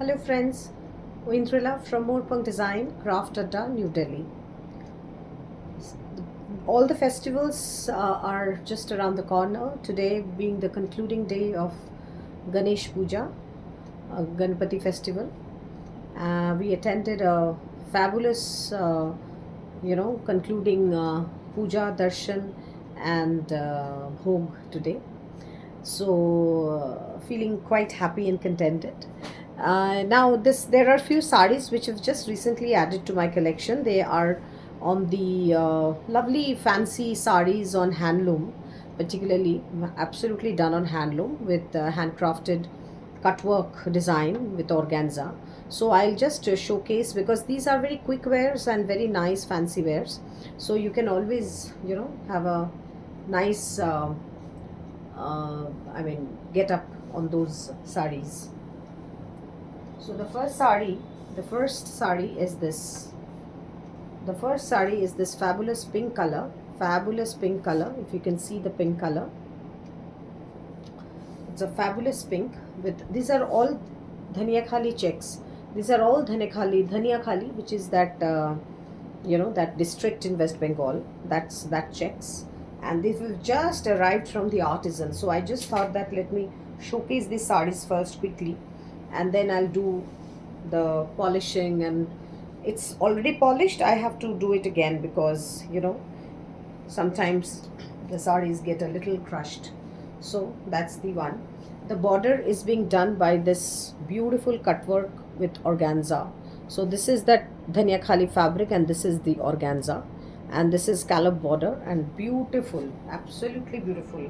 Hello friends, Ointrila from Moorpunk Design, Craft Adda, New Delhi. All the festivals are just around the corner. Today being the concluding day of Ganesh Puja, Ganpati festival. We attended a fabulous, concluding puja, darshan, and bhog today. So feeling quite happy and contented. Now this there are few saris which have just recently added to my collection. They are on the lovely fancy saris on handloom, particularly absolutely done on handloom with handcrafted cutwork design with organza. So I'll just showcase because these are very quick wears and very nice fancy wears. So you can always have a nice get up on those saris. So the first sari is this. The first sari is this fabulous pink color. Fabulous pink color. If you can see the pink color, it's a fabulous pink with these are all dhania khali checks. These are all dhania khali, which is that that district in West Bengal. That's that checks, and these have just arrived from the artisan. So I just thought that let me showcase these sarees first quickly, and then I'll do the polishing. And it's already polished. I have to do it again because sometimes the sarees get a little crushed. So that's the one. The border is being done by this beautiful cutwork with organza. So this is that dhania khali fabric and this is the organza, and this is scallop border and beautiful, absolutely beautiful.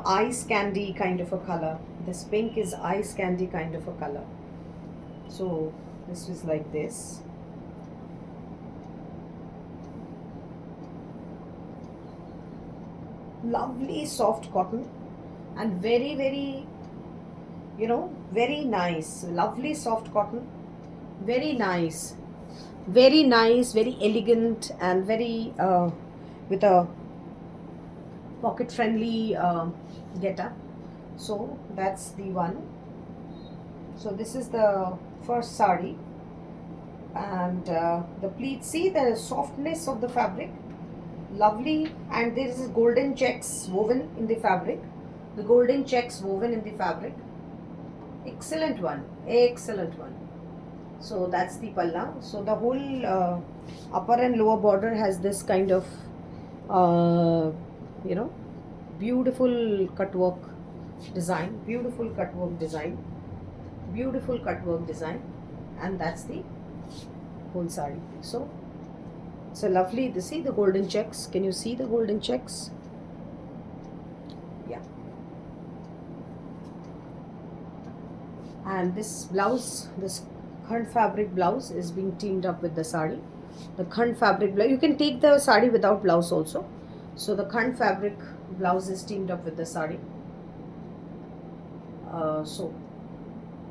Ice candy kind of a color. This pink is ice candy kind of a color. So this is like this. Lovely soft cotton and very very nice. Lovely soft cotton, very nice, very nice, very elegant, and very with a pocket friendly get up. So that's the one. So this is the first sari, and the pleats, see the softness of the fabric, lovely. And there is golden checks woven in the fabric, the golden checks woven in the fabric. Excellent one, excellent one. So that's the palla. So the whole upper and lower border has this kind of uh, you know beautiful cutwork design, beautiful cutwork design, beautiful cutwork design, and that's the whole sari. So it's a lovely, see the golden checks, can you see the golden checks? Yeah. And this blouse, this khand fabric blouse is being teamed up with the sari. The khand fabric blouse, you can take the sari without blouse also. So the khand fabric blouse is teamed up with the sari. So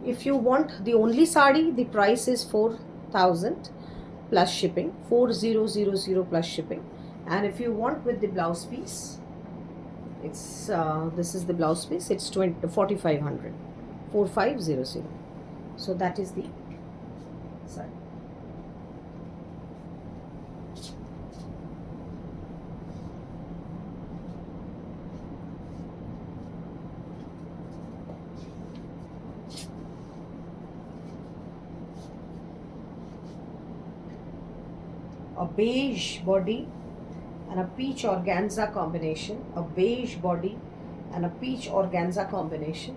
if you want the only sari, the price is 4,000 plus shipping, 4,000 plus shipping. And if you want with the blouse piece, it's this is the blouse piece, it's 4,500, 4,500. So that is the sari. A beige body and a peach organza combination, a beige body and a peach organza combination.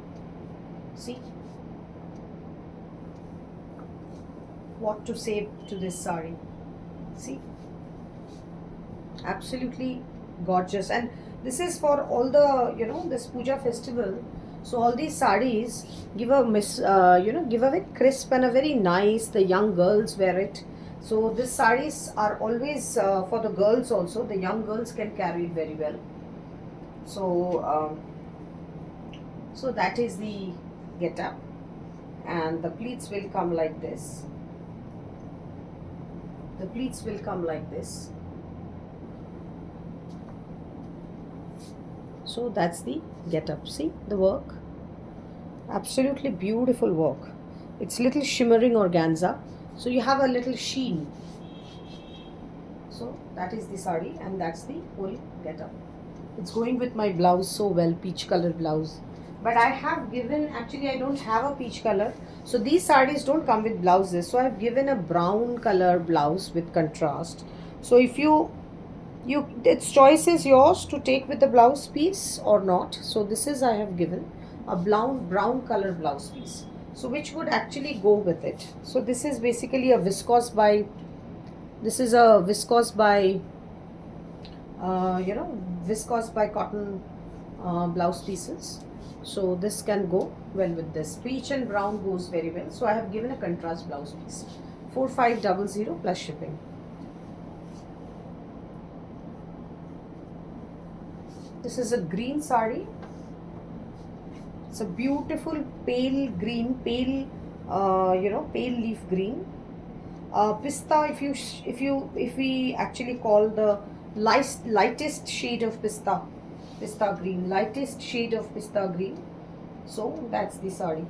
See what to say to this sari. See, absolutely gorgeous. And this is for all the this puja festival. So all these saris give a give a very crisp and a very nice, the young girls wear it. So these saris are always for the girls also. The young girls can carry it very well. So so that is the get up, and the pleats will come like this. The pleats will come like this. So that's the get up. See the work, absolutely beautiful work. It's little shimmering organza, so you have a little sheen. So that is the sari, and that's the whole getup. It's going with my blouse so well, peach color blouse. But I have given, actually I don't have a peach color. So these sarees don't come with blouses. So I've given a brown color blouse with contrast. So if its choice is yours to take with the blouse piece or not. So this is, I have given a brown color blouse piece. So which would actually go with it. So this is basically a viscose by, this is a viscose by viscose by cotton blouse pieces. So this can go well with this. Peach and brown goes very well. So I have given a contrast blouse piece. 4500 plus shipping. This is a green sari. It's a beautiful pale green, pale pale leaf green. Pista, if we actually call the lightest shade of pista green, lightest shade of pista green. So that's the sari.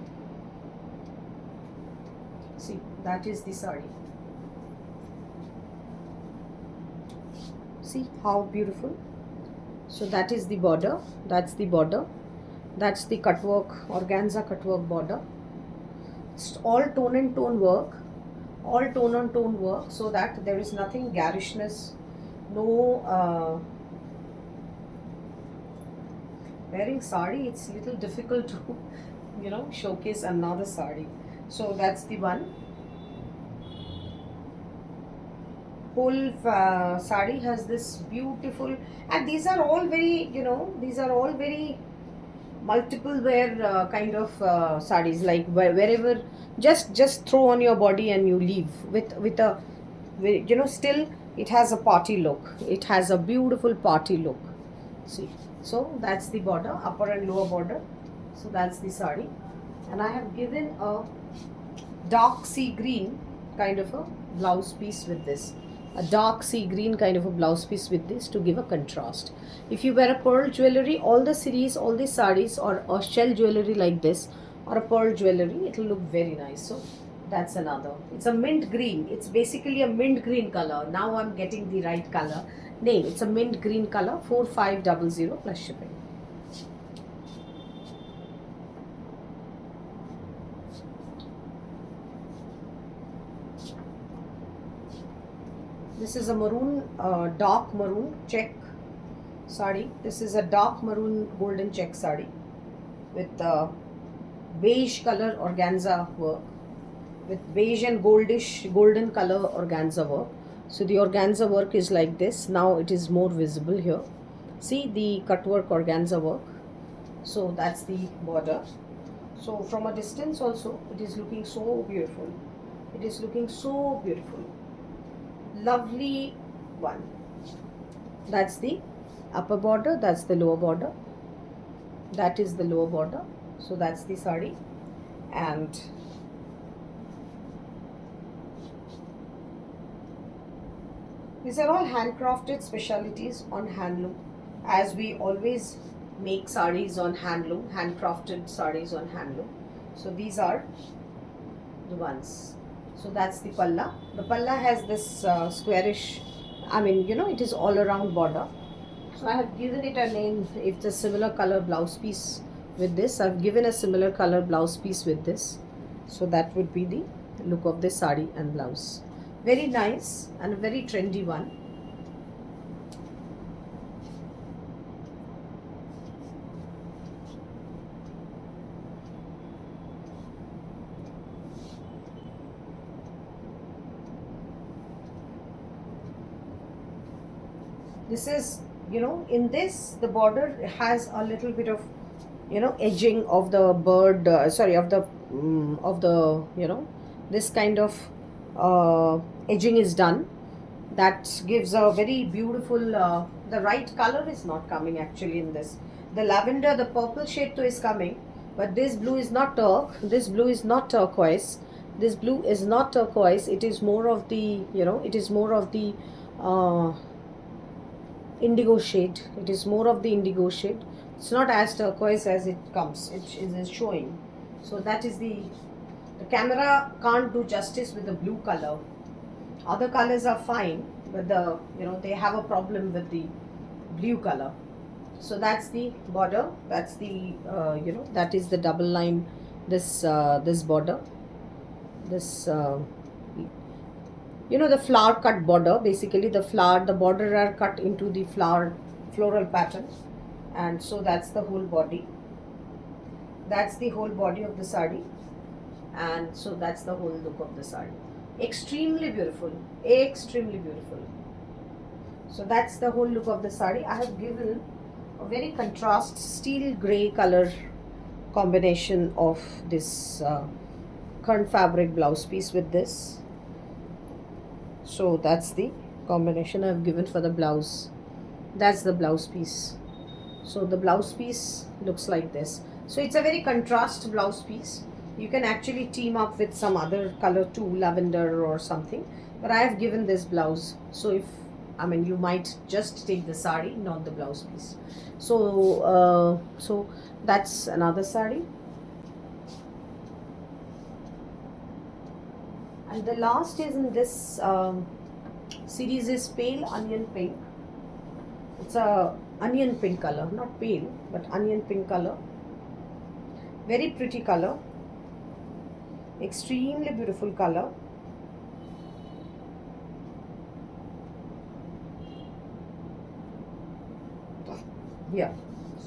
See, that is the sari. See how beautiful. So that is the border. That's the border. That's the cutwork, organza cutwork border. It's all tone and tone work, all tone on tone work, so that there is nothing garishness, no wearing sari. It's a little difficult to showcase another sari. So that's the one. Whole sari has this beautiful, and these are all very multiple wear kind of sarees, like wherever, just throw on your body and you leave with a still it has a party look. It has a beautiful party look. See, so that's the border, upper and lower border. So that's the sari, and I have given a dark sea green kind of a blouse piece with this, a dark sea green kind of a blouse piece with this to give a contrast. If you wear a pearl jewelry, all the series, all the sarees, or a shell jewelry like this, or a pearl jewelry, it will look very nice. So that's another. It's a mint green. It's basically a mint green color. Now I'm getting the right color name. It's a mint green color. 4500 plus shipping. This is a maroon, dark maroon check sari. This is a dark maroon golden check sari with beige color organza work, with beige and golden color organza work. So the organza work is like this. Now it is more visible here. See the cutwork organza work. So that's the border. So from a distance also, it is looking so beautiful. It is looking so beautiful. Lovely one. That's the upper border, that's the lower border, that is the lower border. So that's the sari, and these are all handcrafted specialities on handloom, as we always make saris on handloom, handcrafted saris on handloom. So these are the ones. So that's the palla. The palla has this squarish, it is all around border. So I have given it a name. It's a similar color blouse piece with this. I've given a similar color blouse piece with this. So that would be the look of this sari and blouse. Very nice and a very trendy one. This is, in this, the border has a little bit of, edging of the bird, this kind of edging is done. That gives a very beautiful, the right color is not coming actually in this. The lavender, the purple shade too is coming, but this blue is not this blue is not turquoise. This blue is not turquoise. It is more of the, indigo shade. It is more of the indigo shade. It's not as turquoise as it comes. It is showing. So that is the The camera can't do justice with the blue color. Other colors are fine, but they have a problem with the blue color. So that's the border. That's the that is the double line. This border, this the flower cut border. Basically, the border are cut into the floral pattern, and so that's the whole body. That's the whole body of the sari, and so that's the whole look of the sari. Extremely beautiful, extremely beautiful. So that's the whole look of the sari. I have given a very contrast steel gray color combination of this current fabric blouse piece with this. So that's the combination I've given for the blouse. That's the blouse piece. So the blouse piece looks like this. So it's a very contrast blouse piece. You can actually team up with some other color too, lavender or something, but I have given this blouse. So you might just take the sari, not the blouse piece. So that's another sari. And the last is in this series is pale onion pink. It's a onion pink color, not pale, but onion pink color. Very pretty color. Extremely beautiful color. Yeah.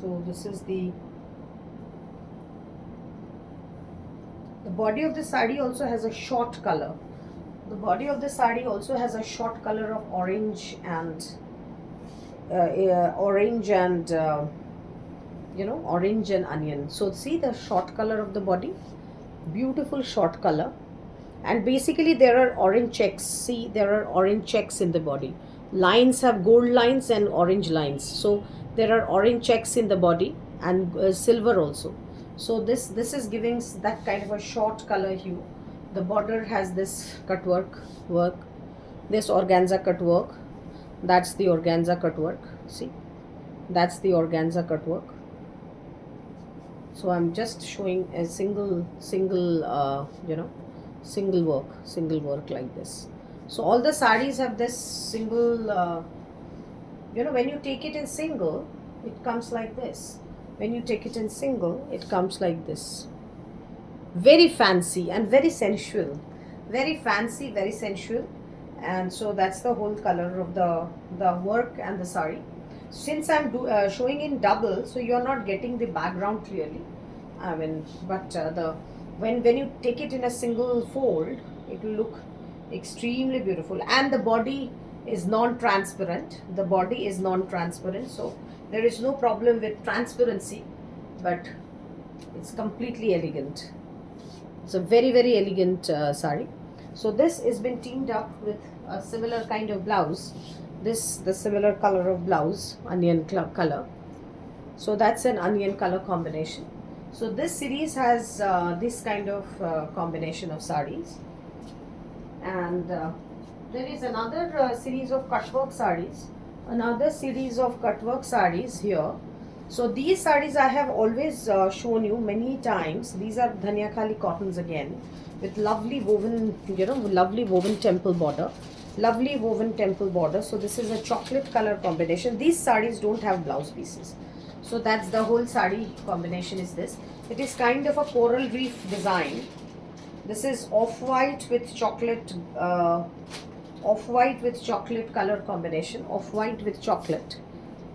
So this is the body of the sari also has a short color. The body of the sari also has a short color of orange and orange and onion. So see the short color of the body, beautiful short color, and basically there are orange checks. See, there are orange checks in the body. Lines have gold lines and orange lines. So there are orange checks in the body and silver also. So this is giving that kind of a short color hue. The border has this cut work, this organza cut work. That's the organza cut work. See, that's the organza cut work. So I'm just showing a single work like this. So all the sarees have this single when you take it in single, it comes like this. When you take it in single, it comes like this. Very fancy and very sensual. Very fancy, very sensual. And so that's the whole color of the work and the sari. Since I'm showing in double, so you're not getting the background clearly. When you take it in a single fold, it will look extremely beautiful. And the body is non-transparent. The body is non-transparent, so there is no problem with transparency, but it's completely elegant. It's a very, very elegant sari. So this has been teamed up with a similar kind of blouse. The similar color of blouse, onion color. So that's an onion color combination. So this series has this kind of combination of saris. And there is another series of cutwork saris. Another series of cutwork saris here. So these saris I have always shown you many times. These are Dhania Khali cottons again, with lovely woven, lovely woven temple border. Lovely woven temple border. So this is a chocolate color combination. These saris don't have blouse pieces. So that's the whole sari combination is this. It is kind of a coral reef design. This is off-white with chocolate, off-white with chocolate color combination. Off-white with chocolate.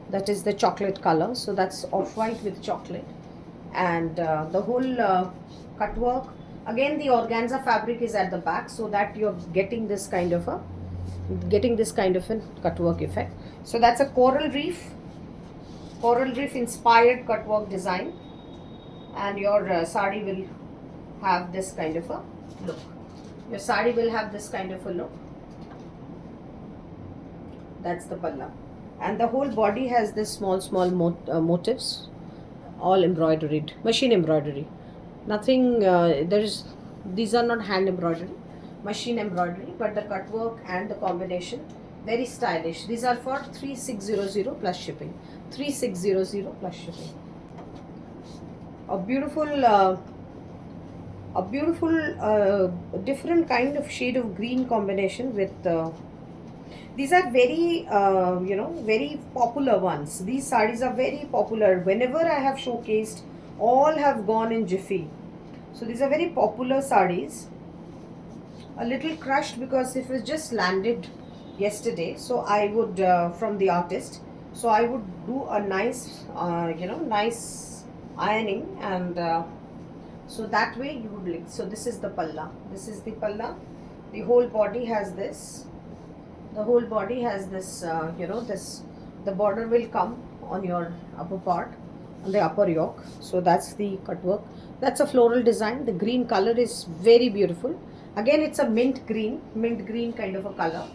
That is the chocolate color. So that's off-white with chocolate. And the whole cut work. Again, the organza fabric is at the back, so that you're getting this kind of a cut work effect. So that's a coral reef inspired cut work design, and your sari will have this kind of a look. Your sari will have this kind of a look. That's the palla, and the whole body has this small motifs, all embroidered, machine embroidery. Nothing. These are not hand embroidery, machine embroidery, but the cut work and the combination very stylish. These are for 3600 plus shipping. 3600 plus shipping. A beautiful a beautiful different kind of shade of green combination with these are very very popular ones. These sarees are very popular. Whenever I have showcased, all have gone in jiffy. So these are very popular sarees. A little crushed because it was just landed yesterday, so I would from the artist, so I would do a nice nice ironing, and so that way you would like. So this is the palla, this is the palla. The whole body has this, the whole body has this this, the border will come on your upper part, on the upper yoke. So that's the cut work. That's a floral design. The green color is very beautiful. Again, it's a mint green kind of a color,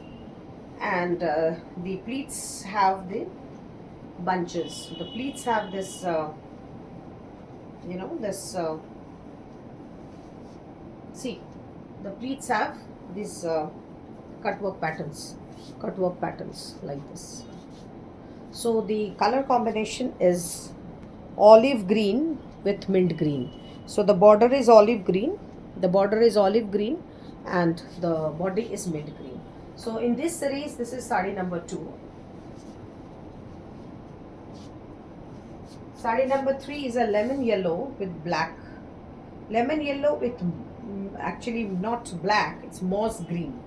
and the pleats have the bunches. The pleats have this this see, the pleats have these cut work patterns like this. So the color combination is olive green with mint green. So the border is olive green, and the body is mint green. So in this series, this is sari number 2. Sari number 3 is a lemon yellow with black. Lemon yellow with actually not black, it's moss green.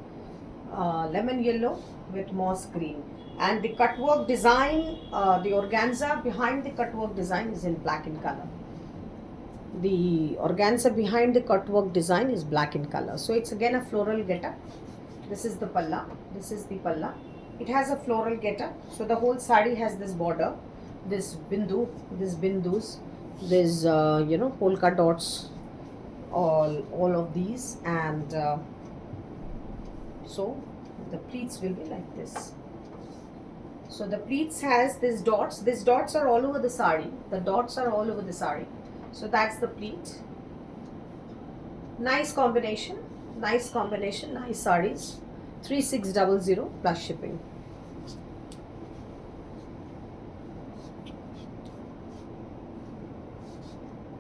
Lemon yellow with moss green. And the cut work design, the organza behind the cut work design is in black in color. The organza behind the cut work design is black in color. So it's again a floral getup. This is the palla. This is the palla. It has a floral getup. So the whole sari has this border, this bindu, this bindus, this polka dots, all of these, and so the pleats will be like this. So the pleats has these dots. These dots are all over the sari. The dots are all over the sari. So that's the pleat. Nice combination. Nice combination. Nice sarees. 3600 plus shipping.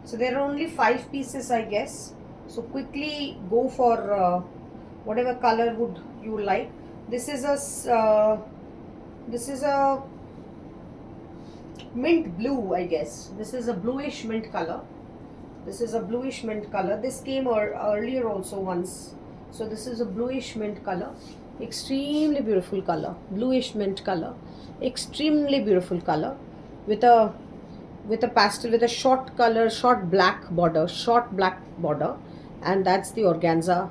So there are only 5 pieces, I guess. So quickly go for whatever color would you like. This is a mint blue, I guess. This is a bluish mint color. This is a bluish mint color. This came earlier also once. So this is a bluish mint color. Extremely beautiful color. Bluish mint color. Extremely beautiful color. With a pastel, with a short black border, and that's the organza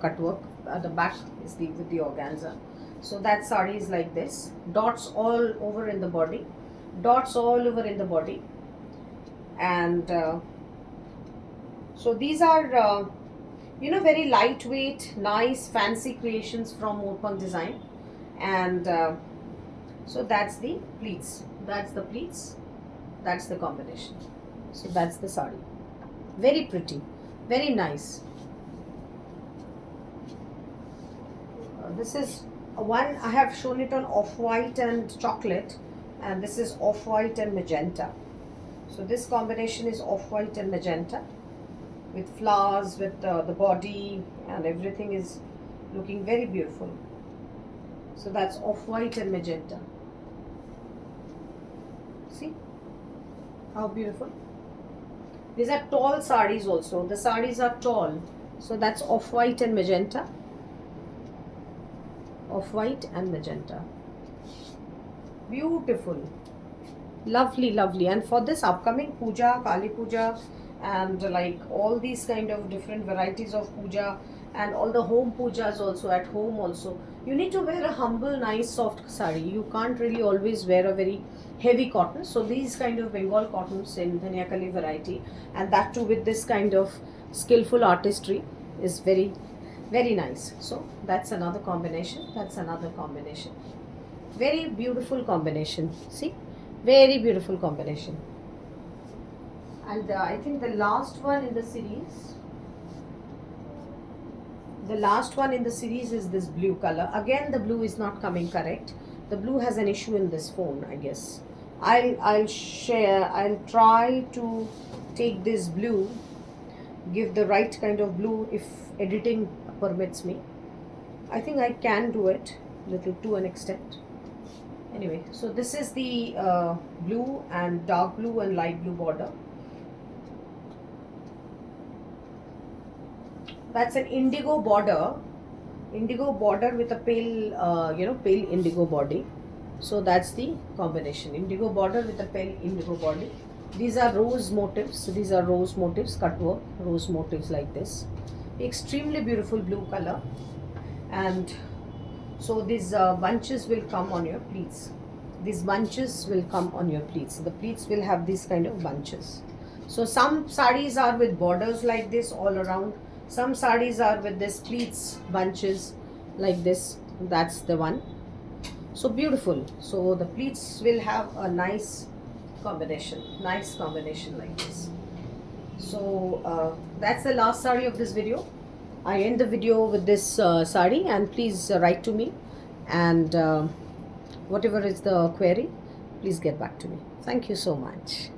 cut work. The back is with the organza. So that sari is like this. Dots all over in the body. And so these are very lightweight, nice, fancy creations from Morpang Design. And so that's the pleats. That's the combination. So that's the sari. Very pretty, very nice. This is one, I have shown it on off-white and chocolate, and this is off-white and magenta. So this combination is off-white and magenta with flowers, with the body, and everything is looking very beautiful. So that's off-white and magenta. See how beautiful. These are tall sarees also. The sarees are tall. So that's off-white and magenta. Off-white and magenta. Beautiful. Lovely, lovely. And for this upcoming puja, Kali puja, and like all these kind of different varieties of puja, and all the home pujas also, at home also, you need to wear a humble, nice, soft sari. You can't really always wear a very heavy cotton. So these kind of Bengal cottons in Dhaniakali variety, and that too with this kind of skillful artistry, is very, very nice. So that's another combination. Very beautiful combination. See, very beautiful combination. And I think the last one in the series, is this blue color. Again, the blue is not coming correct. The blue has an issue in this phone, I guess. I'll try to take this blue give the right kind of blue if editing permits me. I think I can do it little to an extent. Anyway, so this is the blue and dark blue and light blue border. That's an indigo border with a pale, pale indigo body. So that's the combination, indigo border with a pale indigo body. These are rose motifs. These are rose motifs, cut work, rose motifs like this. Extremely beautiful blue color. And so these bunches will come on your pleats. These bunches will come on your pleats. The pleats will have these kind of bunches. So some sarees are with borders like this all around. Some sarees are with this pleats bunches like this. That's the one. So beautiful. So the pleats will have a nice combination like this. So that's the last saree of this video. I end the video with this saree, and please write to me, and whatever is the query, please get back to me. Thank you so much.